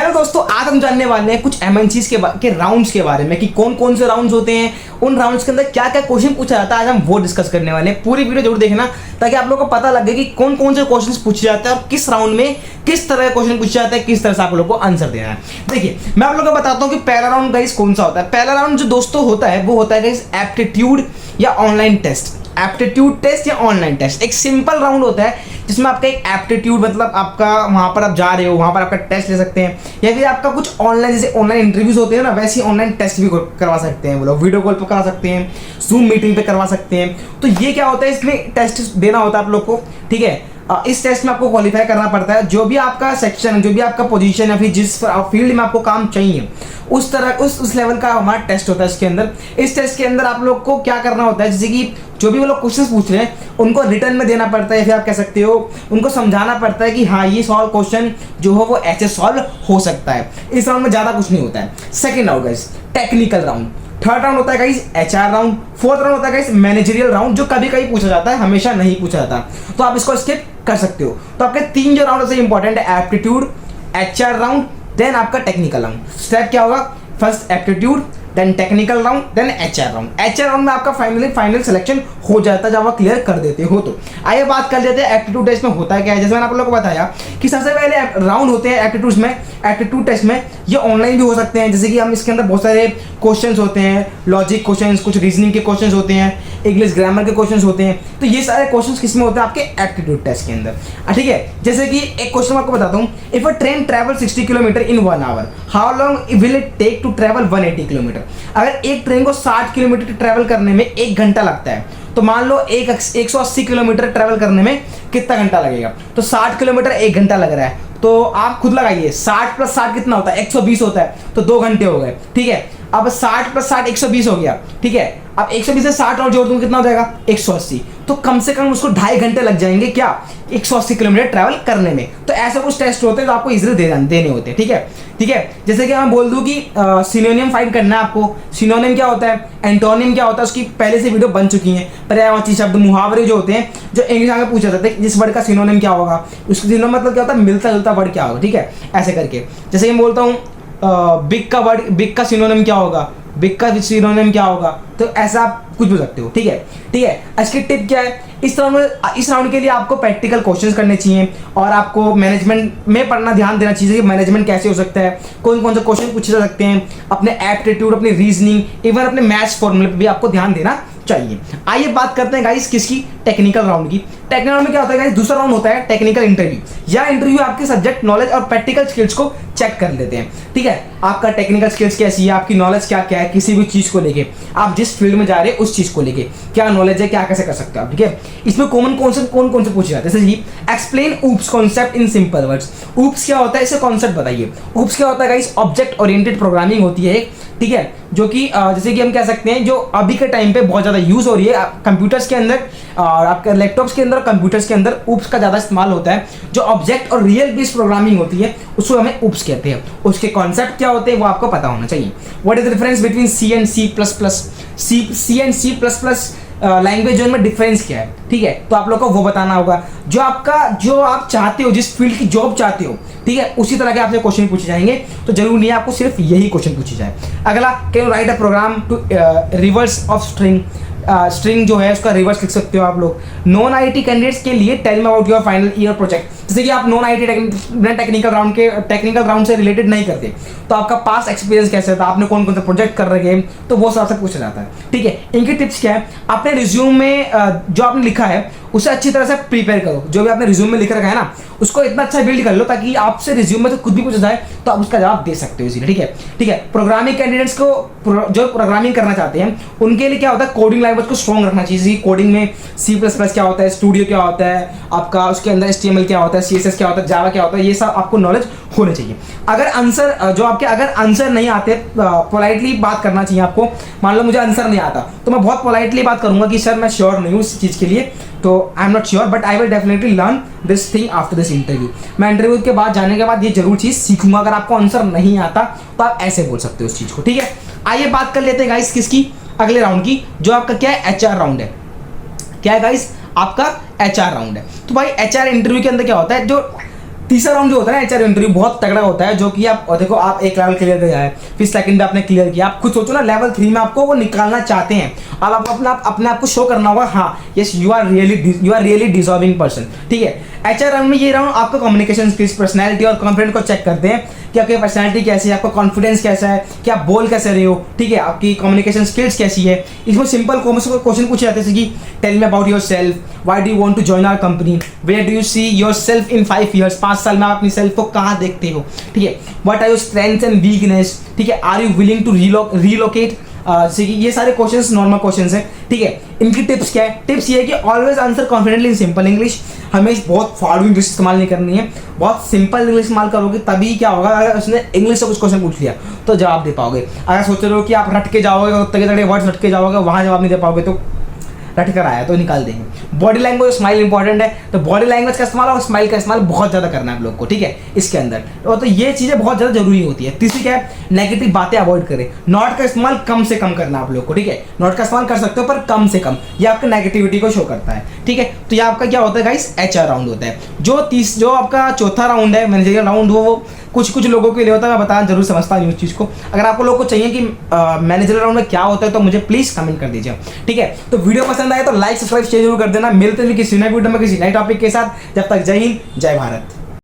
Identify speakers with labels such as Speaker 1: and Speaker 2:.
Speaker 1: Hello दोस्तों, आज हम जानने वाले हैं कुछ एमएनसीज के राउंड्स के बारे में कि कौन कौन से राउंड्स होते हैं, उन राउंड्स के अंदर क्या क्या क्वेश्चन पूछा जाता है। आज हम वो डिस्कस करने वाले हैं। पूरी वीडियो जरूर देखना ताकि आप लोगों को पता लगे कि कौन कौन से क्वेश्चंस पूछे जाते हैं और किस राउंड में किस तरह के क्वेश्चन पूछे जाते हैं, किस तरह से आप लोगों को आंसर देना है। देखिए, मैं आप लोगों को बताता हूँ कि पहला राउंड गाइस कौन सा होता है। पहला राउंड जो दोस्तों होता है वो होता है गाइस एप्टीट्यूड या ऑनलाइन टेस्ट। एप्टीट्यूड टेस्ट या ऑनलाइन टेस्ट एक सिंपल राउंड होता है जिसमें आपका एक एप्टीट्यूड मतलब आपका वहां पर आप जा रहे हो, वहां पर आपका टेस्ट ले सकते हैं, या फिर आपका कुछ ऑनलाइन जैसे ऑनलाइन इंटरव्यूज होते हैं ना, वैसे ही ऑनलाइन टेस्ट भी करवा सकते हैं। वो लोग वीडियो कॉल पर करा सकते हैं, जूम मीटिंग पे करवा सकते हैं। तो ये क्या होता है, इसमें टेस्ट देना होता है आप लोग को, ठीक है। इस टेस्ट में आपको क्वालिफाई करना पड़ता है। जो भी आपका सेक्शन, जो भी आपका पोजीशन या फिर जिस फील्ड में आपको काम चाहिए उस तरह उस लेवल का हमारा टेस्ट होता है इसके अंदर। इस टेस्ट के अंदर आप लोग को क्या करना होता है, जैसे कि जो भी वो लोग क्वेश्चन पूछ रहे हैं उनको रिटर्न में देना पड़ता है, या फिर आप कह सकते हो उनको समझाना पड़ता है कि हाँ ये सॉल्व क्वेश्चन जो हो वो ऐसे सॉल्व हो सकता है। इस राउंड में ज़्यादा कुछ नहीं होता है। Second round guys technical round. Third round होता है guys HR round. Fourth round होता है गाइस मैनेजरियल राउंड, जो कभी कभी पूछा जाता है, हमेशा नहीं पूछा जाता, तो आप इसको स्किप कर सकते हो। तो आपके तीन जो राउंड है इंपॉर्टेंट है, एप्टीट्यूड, एचआर राउंड, देन आपका टेक्निकल राउंड। स्टेप क्या होगा, first aptitude, then technical round, then HR round. HR round में आपका फाइनल सिलेक्शन हो जाता है जब आप क्लियर कर देते हो। तो आइए बात कर लेते हैं एप्टीट्यूड टेस्ट में होता है क्या है। जैसे मैंने आप लोगों को बताया कि सबसे पहले राउंड होते हैं एप्टीट्यूड में। एप्टीट्यूड टेस्ट में ये ऑनलाइन भी हो सकते हैं, जैसे कि हम इसके अंदर बहुत सारे क्वेश्चंस होते हैं, लॉजिक क्वेश्चंस, कुछ रीजनिंग के क्वेश्चंस होते हैं, इंग्लिश ग्रामर के क्वेश्चंस होते हैं। तो ये सारे क्वेश्चंस किस में होते हैं, आपके एप्टीट्यूड टेस्ट के अंदर, ठीक है। जैसे कि एक क्वेश्चन आपको बताता हूँ, if a train travel 60 kilometre in 1 hour, how long will it take to travel 180 kilometre. अगर एक ट्रेन को 60 किलोमीटर ट्रेवल करने में 1 घंटा लगता है, तो मान लो 180 किलोमीटर ट्रेवल करने में कितना घंटा लगेगा। तो 60 किलोमीटर 1 घंटा लग रहा है, तो आप खुद लगाइए 60 + 60 कितना होता है, 120 होता है, तो 2 घंटे हो गए, ठीक है। अब 60 + 60 120 हो गया, ठीक है। अब 120 से 60 और जोड़ दूंगा कितना हो जाएगा, 180। तो कम से कम उसको 2.5 घंटे लग जाएंगे क्या, 180 किलोमीटर ट्रैवल करने में। तो ऐसे कुछ टेस्ट होते हैं जो आपको इजीली देने होते हैं, ठीक है, ठीक है। जैसे कि मैं बोल दूं कि सिनोनिम फाइंड करना है आपको। सिनोनिम क्या होता है, एंटोनिम क्या होता है, उसकी पहले से वीडियो बन चुकी है। पर्यायवाची शब्द, मुहावरे जो होते हैं, जो इंग्लिश में पूछा जाता है, जिस वर्ड का सिनोनिम क्या होगा, उसका सिनोनिम मतलब क्या होता है, मिलता जुलता वर्ड क्या होगा, ठीक है। ऐसे करके जैसे कि मैं बोलता हूँ बिग का सिनोनिम क्या होगा, बिग का सिनोनिम क्या होगा, तो ऐसा आप कुछ भी सकते हो, ठीक है, ठीक है। इसकी टिप क्या है, इस राउंड के लिए आपको प्रैक्टिकल क्वेश्चंस करने चाहिए और आपको मैनेजमेंट में पढ़ना, ध्यान देना चाहिए कि मैनेजमेंट कैसे हो सकता है, कौन कौन से क्वेश्चन पूछे जा सकते हैं, अपने एप्टीट्यूड, अपनी रीजनिंग, इवन अपने मैथ्स फॉर्मूले पे भी आपको ध्यान देना चाहिए। आइए बात करते हैं गाइस किसकी, टेक्निकल राउंड की। टेक्निकल राउंड में क्या होता है गाइस, दूसरा राउंड होता है टेक्निकल इंटरव्यू। या इंटरव्यू आपके सब्जेक्ट नॉलेज और प्रैक्टिकल स्किल्स को चेक कर लेते हैं, ठीक है। आपका टेक्निकल स्किल्स कैसी है, आपकी नॉलेज क्या क्या है किसी भी चीज को लेके, आप जिस फील्ड में जा रहे हैं उस चीज को लेके क्या नॉलेज है, क्या कैसे कर सकते हो आप, ठीक है। इसमें कॉमन कौन कौन से पूछे जाते हैं, जैसे explain oops concept in simple words. Oops क्या होता है, इसे कॉन्सेप्ट बताइए। ऊप्स क्या होता है गाइस, ऑब्जेक्ट ओरिएंटेड प्रोग्रामिंग होती है, ठीक है, जो कि जैसे कि हम कह सकते हैं जो अभी के टाइम पे बहुत ज़्यादा यूज़ हो रही है कंप्यूटर्स के अंदर और आपके लैपटॉप्स के अंदर, कंप्यूटर्स के अंदर ऊप्स का ज़्यादा इस्तेमाल होता है। जो ऑब्जेक्ट और रियल बेस्ड प्रोग्रामिंग होती है उसको हमें ऊप्स कहते हैं। उसके कॉन्सेप्ट क्या होते हैं वो आपको पता होना चाहिए। What is the difference between C and C++? Language में डिफरेंस क्या है, ठीक है, तो आप लोग को वो बताना होगा। जो आप चाहते हो, जिस फील्ड की जॉब चाहते हो, ठीक है, उसी तरह के आपसे क्वेश्चन पूछे जाएंगे। तो जरूर नहीं है आपको सिर्फ यही क्वेश्चन पूछे जाए। अगला, can you write a program to reverse of string. String जो है उसका रिवर्स लिख सकते हो आप लोग। नॉन आईटी कैंडिडेट्स के लिए tell me about your final year project. जैसे कि आप नॉन आईटी टेक्निकल राउंड से रिलेटेड नहीं करते, तो आपका पास एक्सपीरियंस कैसे था, आपने कौन कौन से प्रोजेक्ट कर रहे हैं, तो वो सबसे पूछा जाता है, ठीक है। इनकी टिप्स क्या है, अपने रिज्यूम में जो आपने लिखा है उसे अच्छी तरह से प्रिपेयर करो। जो भी आपने रिज्यूम में लिख रखा है ना, उसको इतना अच्छा बिल्ड कर लो ताकि आपसे रिज्यूम में तो कुछ भी पूछा जाए तो आप उसका जवाब दे सकते हो इसीलिए, ठीक है, ठीक है। प्रोग्रामिंग कैंडिडेट्स को जो प्रोग्रामिंग करना चाहते हैं उनके लिए क्या होता है, कोडिंग लैंग्वेज को स्ट्रॉन्ग रखना चाहिए। कोडिंग में C++ क्या होता है, स्टूडियो क्या होता है आपका, उसके अंदर HTML क्या होता है, CSS क्या होता है, जावा क्या होता है, ये सब आपको नॉलेज होने चाहिए। अगर आंसर नहीं आते, पोलाइटली बात करना चाहिए आपको। मान लो मुझे आंसर नहीं आता तो मैं बहुत पोलाइटली बात करूंगा कि सर मैं श्योर नहीं हूँ इस चीज़ के लिए, तो I am not sure but I will definitely learn this thing after this interview. मैं इंटरव्यू के बाद जाने के बाद ये जरूर चीज़ सीखूंगा। अगर आपको आंसर नहीं आता तो आप ऐसे बोल सकते हो उस चीज़ को, ठीक है। आइए बात कर लेते हैं गाइस किसकी, अगले राउंड की, जो आपका क्या है, HR राउंड है। क्या है गाइस, आपका HR राउंड है। तो भाई HR इंटरव्यू के अंदर क्या होता है, जो तीसरा राउंड जो होता है ना एचआर इंटरव्यू बहुत तगड़ा होता है, जो कि आप और देखो आप एक लेवल क्लियर किया है, फिर सेकंड पे आपने क्लियर किया, आप खुद सोचो ना लेवल 3 में आपको वो निकालना चाहते हैं, अब आपको अपने आप को शो करना होगा, हाँ yes you are really deserving person, ठीक है। एचआर राउंड में ये राउंड आपका कम्युनिकेशन स्किल्स, पर्सनैलिटी और कॉन्फिडेंस को चेक करते हैं कि आपकी पर्सनैलिटी कैसी है, आपका कॉन्फिडेंस कैसा है, कि आप बोल कैसे रहे हो, ठीक है, आपकी कम्युनिकेशन स्किल्स कैसी है। इसमें सिंपल क्वेश्चन पूछे जाते हैं कि tell me about yourself, why do you want to join our company, where do you see yourself in 5 years, 5 साल में आप अपनी सेल्फ को कहाँ देखते हो, ठीक है। What are your strengths and weakness, ठीक है, are you willing to relocate, जैसे कि ये सारे क्वेश्चंस नॉर्मल क्वेश्चंस हैं, ठीक है। इनकी टिप्स क्या है, टिप्स ये है कि always answer confidently in simple English, हमें बहुत फाड़ू इंग्लिश इस्तेमाल नहीं करनी है, बहुत सिंपल इंग्लिश इस्तेमाल करोगे तभी क्या होगा, अगर उसने इंग्लिश से कुछ क्वेश्चन पूछ लिया तो जवाब दे पाओगे। अगर सोच रहे हो कि आप रट के जाओगे, तगड़े तगड़े वर्ड्स रट के जाओगे, वहाँ जवाब नहीं दे पाओगे तो रट कर आया तो निकाल देंगे। बॉडी लैंग्वेज, स्माइल इंपॉर्टेंट है, तो बॉडी लैंग्वेज का इस्तेमाल और स्माइल का इस्तेमाल बहुत ज़्यादा करना है आप लोग को, ठीक है, इसके अंदर। तो ये चीज़ें बहुत ज़्यादा जरूरी होती है। तीसरी क्या है, नेगेटिव बातें अवॉइड करें, नॉट का इस्तेमाल कम से कम करना आप लोग को, ठीक है। नॉट का इस्तेमाल कर सकते हो पर कम से कम, ये आपका नेगेटिविटी को शो करता है, ठीक है। तो ये आपका क्या होता है गाइस, एचआर राउंड होता है। जो आपका चौथा राउंड है, मैनेजरियल राउंड, वो कुछ लोगों के लिए होता है, मैं बताना जरूर समझता हूँ उस चीज़ को। अगर आपको लोगों को चाहिए कि मैनेजरियल राउंड में क्या होता है तो मुझे प्लीज़ कमेंट कर दीजिए, ठीक है। तो वीडियो पसंद आए तो लाइक सब्सक्राइब शेयर जरूर कर देना। मिलते हैं किसी नए वीडियो में किसी नए टॉपिक के साथ, जब तक जय हिंद जय भारत।